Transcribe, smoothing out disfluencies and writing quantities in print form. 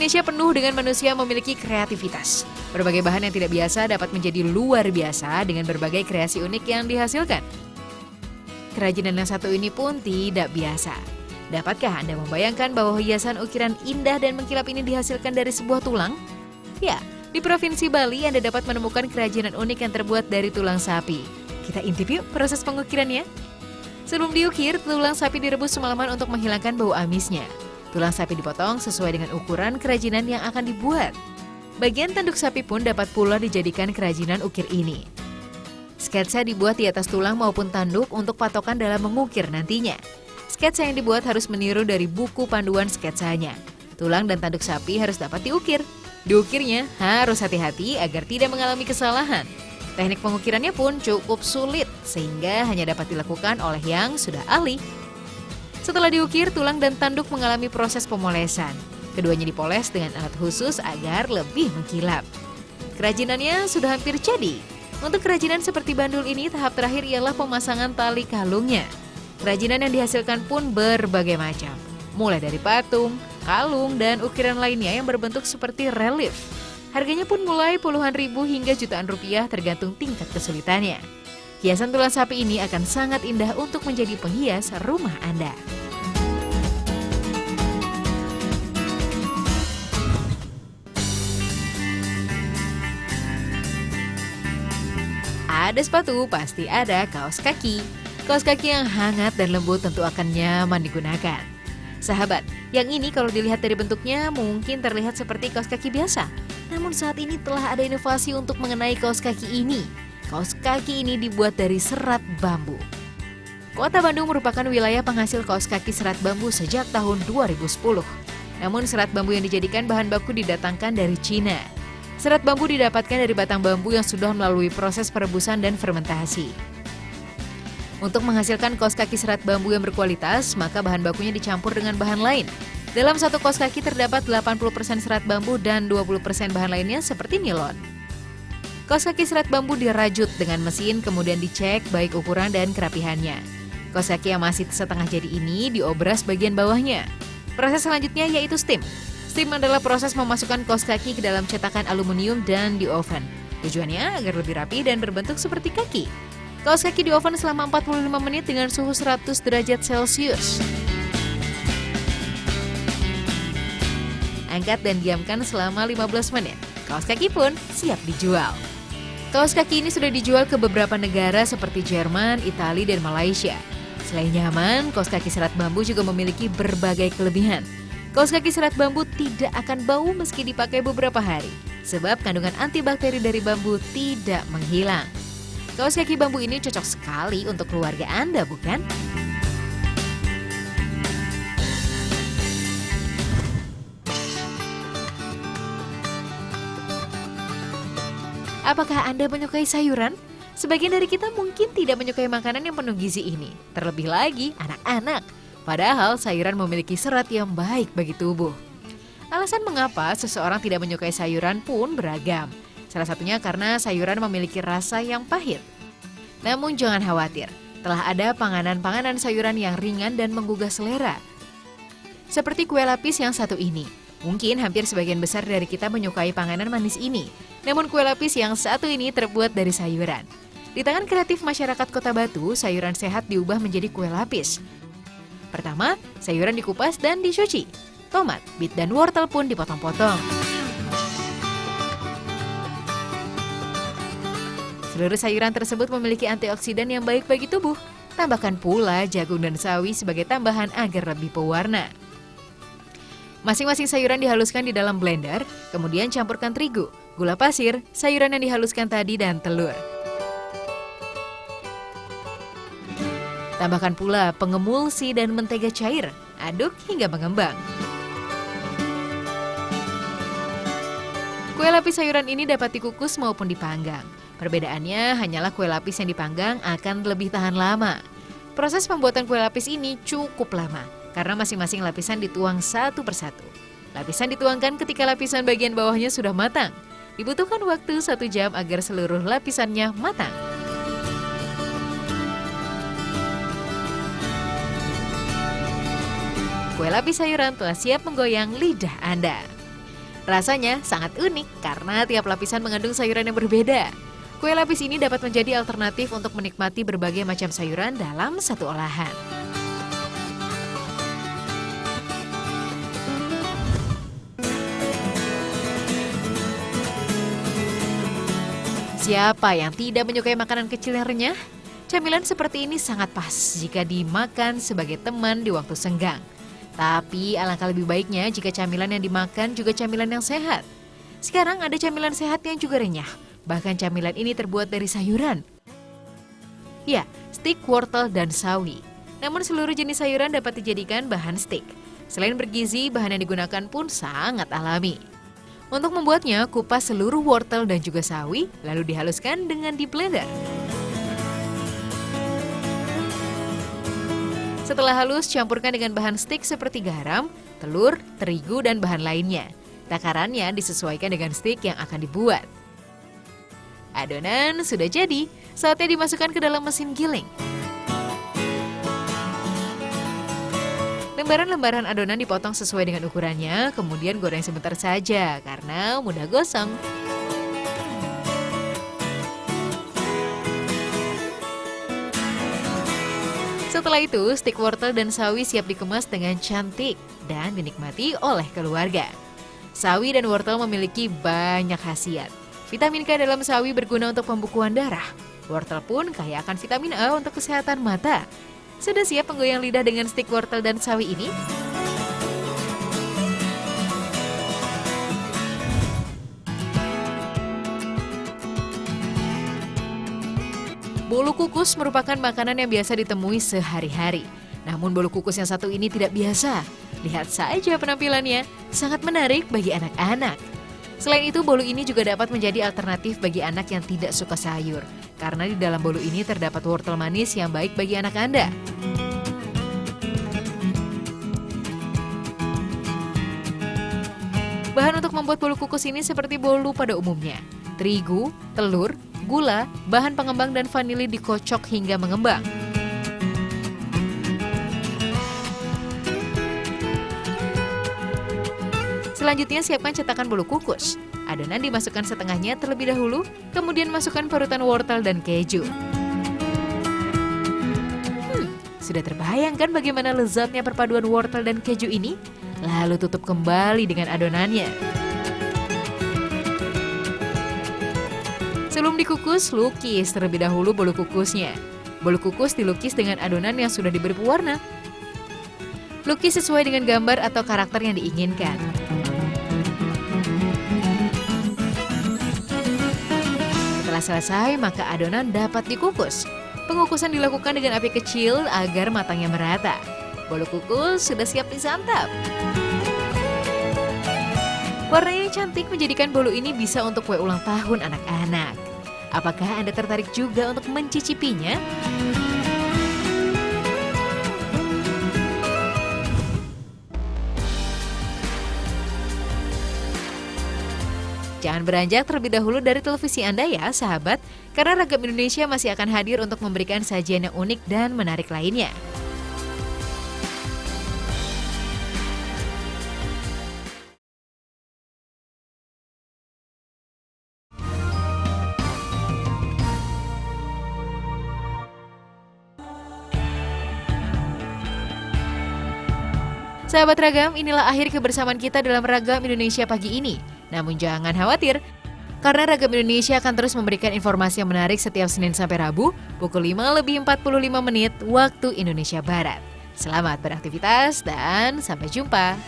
Indonesia penuh dengan manusia memiliki kreativitas. Berbagai bahan yang tidak biasa dapat menjadi luar biasa dengan berbagai kreasi unik yang dihasilkan. Kerajinan yang satu ini pun tidak biasa. Dapatkah Anda membayangkan bahwa hiasan ukiran indah dan mengkilap ini dihasilkan dari sebuah tulang? Ya, di Provinsi Bali Anda dapat menemukan kerajinan unik yang terbuat dari tulang sapi. Kita intip yuk proses pengukirannya. Sebelum diukir, tulang sapi direbus semalaman untuk menghilangkan bau amisnya. Tulang sapi dipotong sesuai dengan ukuran kerajinan yang akan dibuat. Bagian tanduk sapi pun dapat pula dijadikan kerajinan ukir ini. Sketsa dibuat di atas tulang maupun tanduk untuk patokan dalam mengukir nantinya. Sketsa yang dibuat harus meniru dari buku panduan sketsanya. Tulang dan tanduk sapi harus dapat diukir. Diukirnya harus hati-hati agar tidak mengalami kesalahan. Teknik pengukirannya pun cukup sulit sehingga hanya dapat dilakukan oleh yang sudah ahli. Setelah diukir, tulang dan tanduk mengalami proses pemolesan. Keduanya dipoles dengan alat khusus agar lebih mengkilap. Kerajinannya sudah hampir jadi. Untuk kerajinan seperti bandul ini, tahap terakhir ialah pemasangan tali kalungnya. Kerajinan yang dihasilkan pun berbagai macam. Mulai dari patung, kalung, dan ukiran lainnya yang berbentuk seperti relief. Harganya pun mulai puluhan ribu hingga jutaan rupiah tergantung tingkat kesulitannya. Hiasan tulang sapi ini akan sangat indah untuk menjadi penghias rumah Anda. Ada sepatu, pasti ada kaos kaki. Kaos kaki yang hangat dan lembut tentu akan nyaman digunakan. Sahabat, yang ini kalau dilihat dari bentuknya mungkin terlihat seperti kaos kaki biasa. Namun saat ini telah ada inovasi untuk mengenai kaos kaki ini. Kaos kaki ini dibuat dari serat bambu. Kota Bandung merupakan wilayah penghasil kaos kaki serat bambu sejak tahun 2010. Namun serat bambu yang dijadikan bahan baku didatangkan dari Cina. Serat bambu didapatkan dari batang bambu yang sudah melalui proses perebusan dan fermentasi. Untuk menghasilkan kaos kaki serat bambu yang berkualitas, maka bahan bakunya dicampur dengan bahan lain. Dalam satu kaos kaki terdapat 80% serat bambu dan 20% bahan lainnya seperti nilon. Kaos kaki serat bambu dirajut dengan mesin, kemudian dicek baik ukuran dan kerapihannya. Kaos kaki yang masih setengah jadi ini diobras bagian bawahnya. Proses selanjutnya yaitu steam. Steam adalah proses memasukkan kaos kaki ke dalam cetakan aluminium dan di oven. Tujuannya agar lebih rapi dan berbentuk seperti kaki. Kaos kaki di oven selama 45 menit dengan suhu 100 derajat Celcius. Angkat dan diamkan selama 15 menit. Kaos kaki pun siap dijual. Kaos kaki ini sudah dijual ke beberapa negara seperti Jerman, Italia, dan Malaysia. Selain nyaman, kaos kaki serat bambu juga memiliki berbagai kelebihan. Kaos kaki serat bambu tidak akan bau meski dipakai beberapa hari, sebab kandungan antibakteri dari bambu tidak menghilang. Kaos kaki bambu ini cocok sekali untuk keluarga Anda, bukan? Apakah Anda menyukai sayuran? Sebagian dari kita mungkin tidak menyukai makanan yang penuh gizi ini. Terlebih lagi anak-anak. Padahal sayuran memiliki serat yang baik bagi tubuh. Alasan mengapa seseorang tidak menyukai sayuran pun beragam. Salah satunya karena sayuran memiliki rasa yang pahit. Namun jangan khawatir, telah ada panganan-panganan sayuran yang ringan dan menggugah selera. Seperti kue lapis yang satu ini. Mungkin hampir sebagian besar dari kita menyukai panganan manis ini. Namun kue lapis yang satu ini terbuat dari sayuran. Di tangan kreatif masyarakat Kota Batu, sayuran sehat diubah menjadi kue lapis. Pertama, sayuran dikupas dan dicuci. Tomat, bit, dan wortel pun dipotong-potong. Seluruh sayuran tersebut memiliki antioksidan yang baik bagi tubuh. Tambahkan pula jagung dan sawi sebagai tambahan agar lebih pewarna. Masing-masing sayuran dihaluskan di dalam blender, kemudian campurkan terigu, gula pasir, sayuran yang dihaluskan tadi, dan telur. Tambahkan pula pengemulsi dan mentega cair, aduk hingga mengembang. Kue lapis sayuran ini dapat dikukus maupun dipanggang. Perbedaannya hanyalah kue lapis yang dipanggang akan lebih tahan lama. Proses pembuatan kue lapis ini cukup lama, karena masing-masing lapisan dituang satu persatu. Lapisan dituangkan ketika lapisan bagian bawahnya sudah matang. Dibutuhkan waktu 1 jam agar seluruh lapisannya matang. Kue lapis sayuran telah siap menggoyang lidah Anda. Rasanya sangat unik karena tiap lapisan mengandung sayuran yang berbeda. Kue lapis ini dapat menjadi alternatif untuk menikmati berbagai macam sayuran dalam satu olahan. Siapa yang tidak menyukai makanan kecil yang renyah? Camilan seperti ini sangat pas jika dimakan sebagai teman di waktu senggang. Tapi alangkah lebih baiknya jika camilan yang dimakan juga camilan yang sehat. Sekarang ada camilan sehat yang juga renyah. Bahkan camilan ini terbuat dari sayuran. Ya, stik wortel dan sawi. Namun seluruh jenis sayuran dapat dijadikan bahan stik. Selain bergizi, bahan yang digunakan pun sangat alami. Untuk membuatnya, kupas seluruh wortel dan juga sawi, lalu dihaluskan dengan di blender. Setelah halus, campurkan dengan bahan stik seperti garam, telur, terigu, dan bahan lainnya. Takarannya disesuaikan dengan stik yang akan dibuat. Adonan sudah jadi, saatnya dimasukkan ke dalam mesin giling. Lembaran-lembaran adonan dipotong sesuai dengan ukurannya, kemudian goreng sebentar saja karena mudah gosong. Setelah itu, stik wortel dan sawi siap dikemas dengan cantik dan dinikmati oleh keluarga. Sawi dan wortel memiliki banyak khasiat. Vitamin K dalam sawi berguna untuk pembukuan darah. Wortel pun kaya akan vitamin A untuk kesehatan mata. Sudah siap menggoyang lidah dengan stik wortel dan sawi ini? Bolu kukus merupakan makanan yang biasa ditemui sehari-hari. Namun bolu kukus yang satu ini tidak biasa. Lihat saja penampilannya, sangat menarik bagi anak-anak. Selain itu, bolu ini juga dapat menjadi alternatif bagi anak yang tidak suka sayur. Karena di dalam bolu ini terdapat wortel manis yang baik bagi anak Anda. Bahan untuk membuat bolu kukus ini seperti bolu pada umumnya. Terigu, telur, gula, bahan pengembang dan vanili dikocok hingga mengembang. Selanjutnya siapkan cetakan bolu kukus. Adonan dimasukkan setengahnya terlebih dahulu, kemudian masukkan parutan wortel dan keju. Sudah terbayang kan bagaimana lezatnya perpaduan wortel dan keju ini? Lalu tutup kembali dengan adonannya. Sebelum dikukus, lukis terlebih dahulu bolu kukusnya. Bolu kukus dilukis dengan adonan yang sudah diberi pewarna. Lukis sesuai dengan gambar atau karakter yang diinginkan. Setelah selesai, maka adonan dapat dikukus. Pengukusan dilakukan dengan api kecil agar matangnya merata. Bolu kukus sudah siap disantap. Warnanya yang cantik menjadikan bolu ini bisa untuk kue ulang tahun anak-anak. Apakah Anda tertarik juga untuk mencicipinya? Jangan beranjak terlebih dahulu dari televisi Anda ya, sahabat, karena Ragam Indonesia masih akan hadir untuk memberikan sajian yang unik dan menarik lainnya. Sahabat Ragam, inilah akhir kebersamaan kita dalam Ragam Indonesia pagi ini. Namun jangan khawatir, karena Ragam Indonesia akan terus memberikan informasi yang menarik setiap Senin sampai Rabu, pukul 5:45 waktu Indonesia Barat. Selamat beraktivitas dan sampai jumpa.